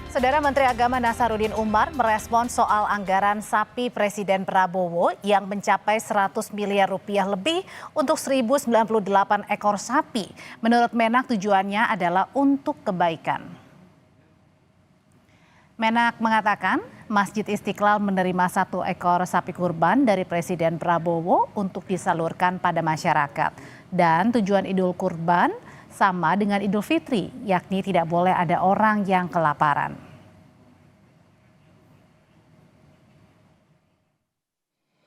Saudara Menteri Agama Nasaruddin Umar merespons soal anggaran sapi Presiden Prabowo yang mencapai 100 miliar rupiah lebih untuk 1.098 ekor sapi. Menurut Menak tujuannya adalah untuk kebaikan. Menak mengatakan Masjid Istiqlal menerima 1 ekor sapi kurban dari Presiden Prabowo untuk disalurkan pada masyarakat. Dan tujuan Idul Kurban sama dengan Idul Fitri, yakni tidak boleh ada orang yang kelaparan.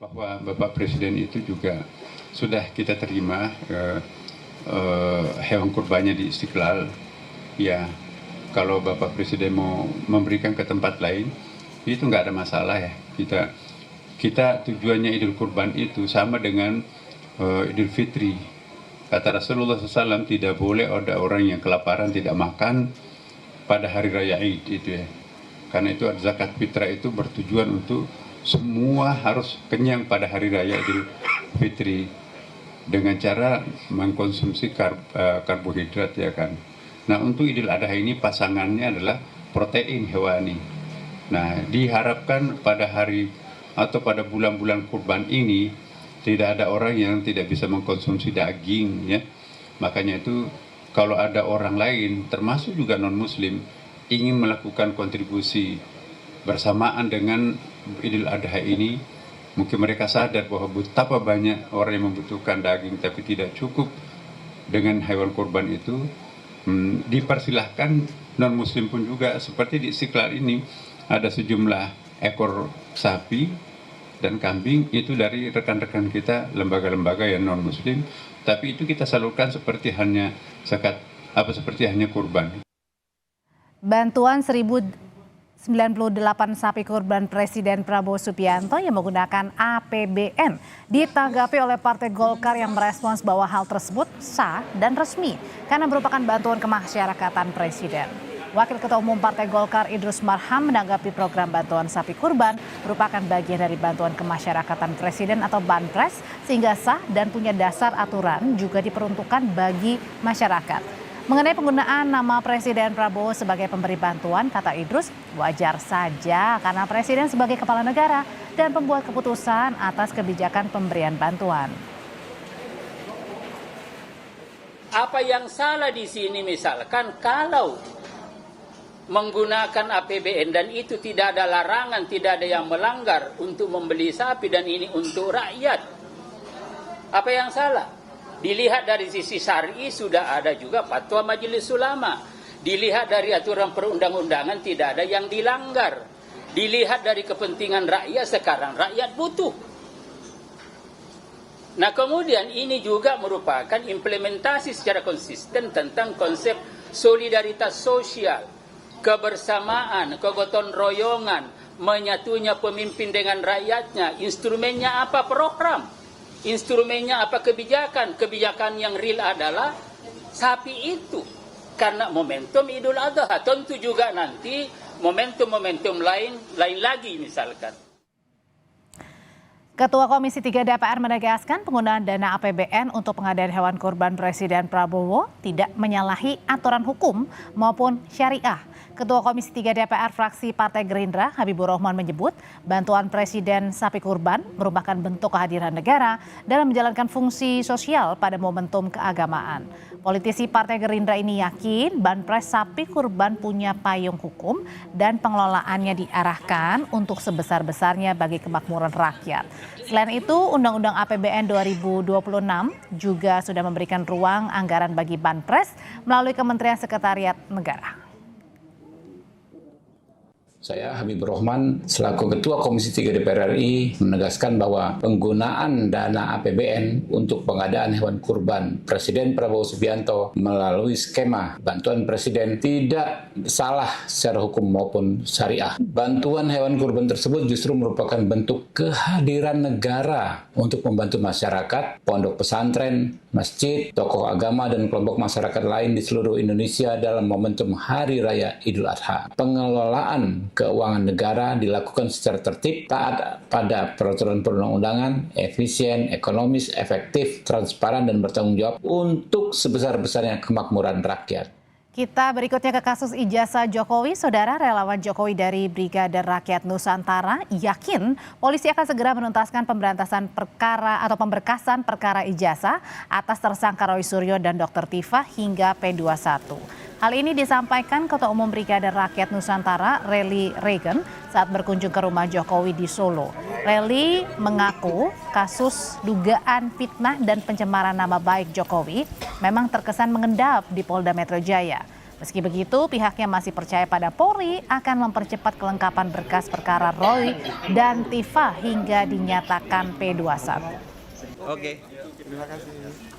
Bahwa Bapak Presiden itu juga sudah kita terima hewan kurbannya di Istiqlal. Ya, kalau Bapak Presiden mau memberikan ke tempat lain, itu nggak ada masalah ya. Kita tujuannya Idul Kurban itu sama dengan Idul Fitri. Kata Rasulullah SAW, tidak boleh ada orang yang kelaparan tidak makan pada hari raya Id itu ya. Karena itu zakat fitrah itu bertujuan untuk semua harus kenyang pada hari raya Idul Fitri dengan cara mengkonsumsi karbohidrat ya kan. Nah untuk Idul Adha ini pasangannya adalah protein hewani. Nah diharapkan pada hari atau pada bulan-bulan kurban ini tidak ada orang yang tidak bisa mengkonsumsi daging ya. Makanya itu kalau ada orang lain termasuk juga non-muslim ingin melakukan kontribusi bersamaan dengan Idul Adha ini, mungkin mereka sadar bahwa betapa banyak orang yang membutuhkan daging tapi tidak cukup dengan hewan kurban itu. Dipersilahkan non-muslim pun juga, seperti di Istiqlal ini ada sejumlah ekor sapi dan kambing itu dari rekan-rekan kita lembaga-lembaga yang non muslim, tapi itu kita salurkan seperti hanya zakat seperti hanya kurban. Bantuan 1.098 sapi kurban Presiden Prabowo Subianto yang menggunakan APBN ditanggapi oleh Partai Golkar yang merespons bahwa hal tersebut sah dan resmi karena merupakan bantuan kemasyarakatan Presiden. Wakil Ketua Umum Partai Golkar Idrus Marham menanggapi program bantuan sapi kurban merupakan bagian dari bantuan kemasyarakatan Presiden atau Banpres sehingga sah dan punya dasar aturan juga diperuntukkan bagi masyarakat. Mengenai penggunaan nama Presiden Prabowo sebagai pemberi bantuan, kata Idrus, wajar saja karena Presiden sebagai kepala negara dan pembuat keputusan atas kebijakan pemberian bantuan. Apa yang salah di sini misalkan kalau menggunakan APBN dan itu tidak ada larangan, tidak ada yang melanggar untuk membeli sapi dan ini untuk rakyat. Apa yang salah? Dilihat dari sisi syar'i sudah ada juga fatwa Majelis Ulama. Dilihat dari aturan perundang-undangan tidak ada yang dilanggar. Dilihat dari kepentingan rakyat, sekarang rakyat butuh. Nah kemudian ini juga merupakan implementasi secara konsisten tentang konsep solidaritas sosial, kebersamaan, kegotong royongan, menyatunya pemimpin dengan rakyatnya. Instrumennya apa? Program. Instrumennya apa? Kebijakan. Kebijakan yang real adalah sapi itu. Karena momentum Idul Adha. Tentu juga nanti momentum-momentum lain lagi misalkan. Ketua Komisi 3 DPR menegaskan penggunaan dana APBN untuk pengadaan hewan kurban Presiden Prabowo tidak menyalahi aturan hukum maupun syariah. Ketua Komisi 3 DPR fraksi Partai Gerindra Habibur Rahman menyebut bantuan Presiden sapi kurban merupakan bentuk kehadiran negara dalam menjalankan fungsi sosial pada momentum keagamaan. Politisi Partai Gerindra ini yakin Banpres sapi kurban punya payung hukum dan pengelolaannya diarahkan untuk sebesar-besarnya bagi kemakmuran rakyat. Selain itu, Undang-Undang APBN 2026 juga sudah memberikan ruang anggaran bagi Banpres melalui Kementerian Sekretariat Negara. Saya Habibur Rahman selaku Ketua Komisi 3 DPR RI menegaskan bahwa penggunaan dana APBN untuk pengadaan hewan kurban Presiden Prabowo Subianto melalui skema bantuan Presiden tidak salah secara hukum maupun syariah. Bantuan hewan kurban tersebut justru merupakan bentuk kehadiran negara untuk membantu masyarakat, pondok pesantren, masjid, tokoh agama, dan kelompok masyarakat lain di seluruh Indonesia dalam momentum Hari Raya Idul Adha. Pengelolaan keuangan negara dilakukan secara tertib, taat pada peraturan perundang-undangan, efisien, ekonomis, efektif, transparan, dan bertanggung jawab untuk sebesar-besarnya kemakmuran rakyat. Kita berikutnya ke kasus ijazah Jokowi. Saudara, relawan Jokowi dari Brigade Rakyat Nusantara yakin polisi akan segera menuntaskan pemberantasan perkara atau pemberkasan perkara ijazah atas tersangka Roy Suryo dan Dr. Tifa hingga P21. Hal ini disampaikan Ketua Umum Brigade Rakyat Nusantara, Relly Reagan, saat berkunjung ke rumah Jokowi di Solo. Relly mengaku kasus dugaan fitnah dan pencemaran nama baik Jokowi memang terkesan mengendap di Polda Metro Jaya. Meski begitu, pihaknya masih percaya pada Polri akan mempercepat kelengkapan berkas perkara Roy dan Tifa hingga dinyatakan P21. Oke, terima kasih.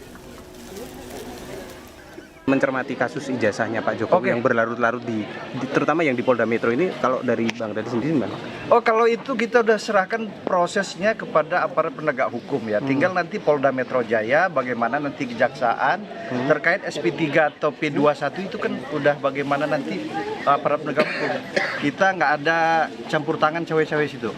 Mencermati kasus ijazahnya Pak Jokowi yang berlarut-larut terutama yang di Polda Metro ini, kalau dari Bang Dadi sendiri gimana? Oh, kalau itu kita udah serahkan prosesnya kepada aparat penegak hukum ya. Tinggal nanti Polda Metro Jaya bagaimana nanti kejaksaan terkait SP3 atau P21 itu kan udah bagaimana nanti aparat penegak hukum. Kita nggak ada campur tangan cawe-cawe situ.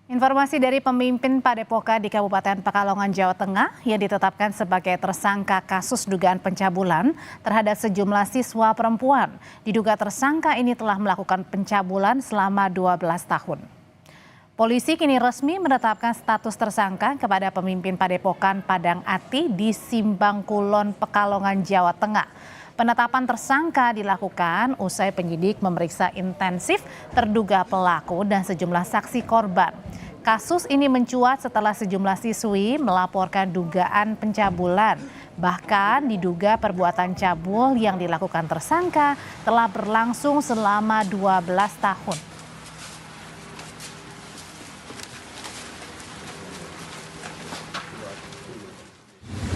Informasi dari pemimpin Padepokan di Kabupaten Pekalongan, Jawa Tengah yang ditetapkan sebagai tersangka kasus dugaan pencabulan terhadap sejumlah siswa perempuan. Diduga tersangka ini telah melakukan pencabulan selama 12 tahun. Polisi kini resmi menetapkan status tersangka kepada pemimpin Padepokan Padang Ati di Simbang Kulon, Pekalongan, Jawa Tengah. Penetapan tersangka dilakukan usai penyidik memeriksa intensif terduga pelaku dan sejumlah saksi korban. Kasus ini mencuat setelah sejumlah siswi melaporkan dugaan pencabulan. Bahkan diduga perbuatan cabul yang dilakukan tersangka telah berlangsung selama 12 tahun.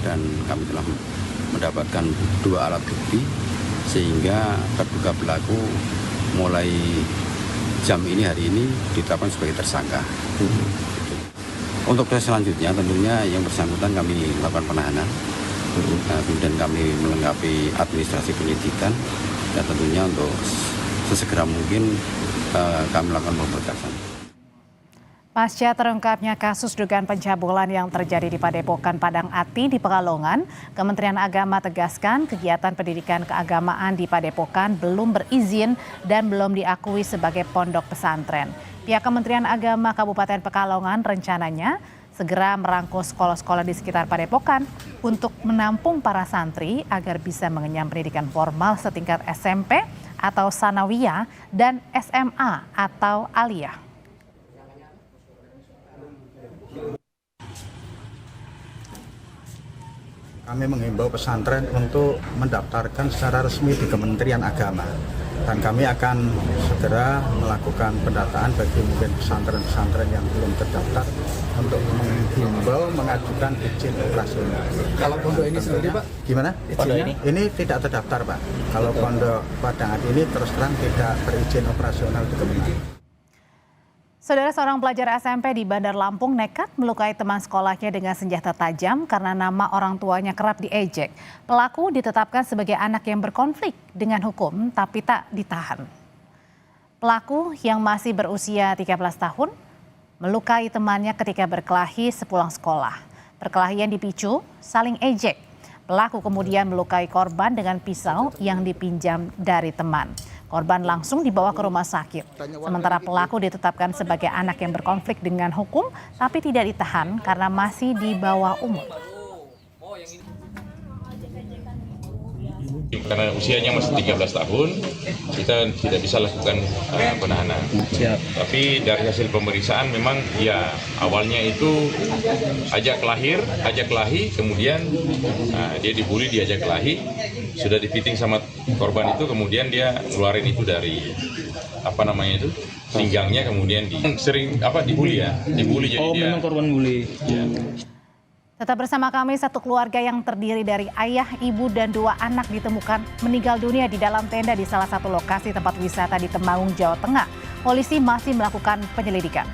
Dan kami telah mendapatkan 2 alat bukti sehingga terduga pelaku mulai jam ini hari ini ditetapkan sebagai tersangka. Untuk proses selanjutnya tentunya yang bersangkutan kami melakukan penahanan, kemudian kami melengkapi administrasi penyidikan dan tentunya untuk sesegera mungkin kami melakukan pemberkasan. Pasca terungkapnya kasus dugaan pencabulan yang terjadi di Padepokan Padang Ati di Pekalongan, Kementerian Agama tegaskan kegiatan pendidikan keagamaan di Padepokan belum berizin dan belum diakui sebagai pondok pesantren. Pihak Kementerian Agama Kabupaten Pekalongan rencananya segera merangkul sekolah-sekolah di sekitar Padepokan untuk menampung para santri agar bisa mengenyam pendidikan formal setingkat SMP atau Sanawiyah dan SMA atau Aliyah. Kami menghimbau pesantren untuk mendaftarkan secara resmi di Kementerian Agama dan kami akan segera melakukan pendataan bagi mungkin pesantren-pesantren yang belum terdaftar untuk menghimbau mengajukan izin operasional. Kalau pondok ini sendiri Pak? Gimana? Ini tidak terdaftar Pak. Kalau pondok Padang Ati ini terus terang tidak berizin operasional di Kementerian. Saudara, seorang pelajar SMP di Bandar Lampung nekat melukai teman sekolahnya dengan senjata tajam karena nama orang tuanya kerap diejek. Pelaku ditetapkan sebagai anak yang berkonflik dengan hukum tapi tak ditahan. Pelaku yang masih berusia 13 tahun melukai temannya ketika berkelahi sepulang sekolah. Perkelahian dipicu saling ejek. Pelaku kemudian melukai korban dengan pisau yang dipinjam dari teman. Korban langsung dibawa ke rumah sakit. Sementara pelaku ditetapkan sebagai anak yang berkonflik dengan hukum tapi tidak ditahan karena masih di bawah umur. Karena usianya masih 13 tahun, kita tidak bisa lakukan penahanan. Tapi dari hasil pemeriksaan memang ya awalnya itu ajak kelahi, kemudian dia dibully, diajak kelahi, sudah dipiting sama korban itu, kemudian dia ngeluarin itu dari pinggangnya, kemudian dibully jadi dia. Memang korban bully. Ya. Tetap bersama kami, satu keluarga yang terdiri dari ayah, ibu, dan 2 anak ditemukan meninggal dunia di dalam tenda di salah satu lokasi tempat wisata di Temanggung, Jawa Tengah. Polisi masih melakukan penyelidikan.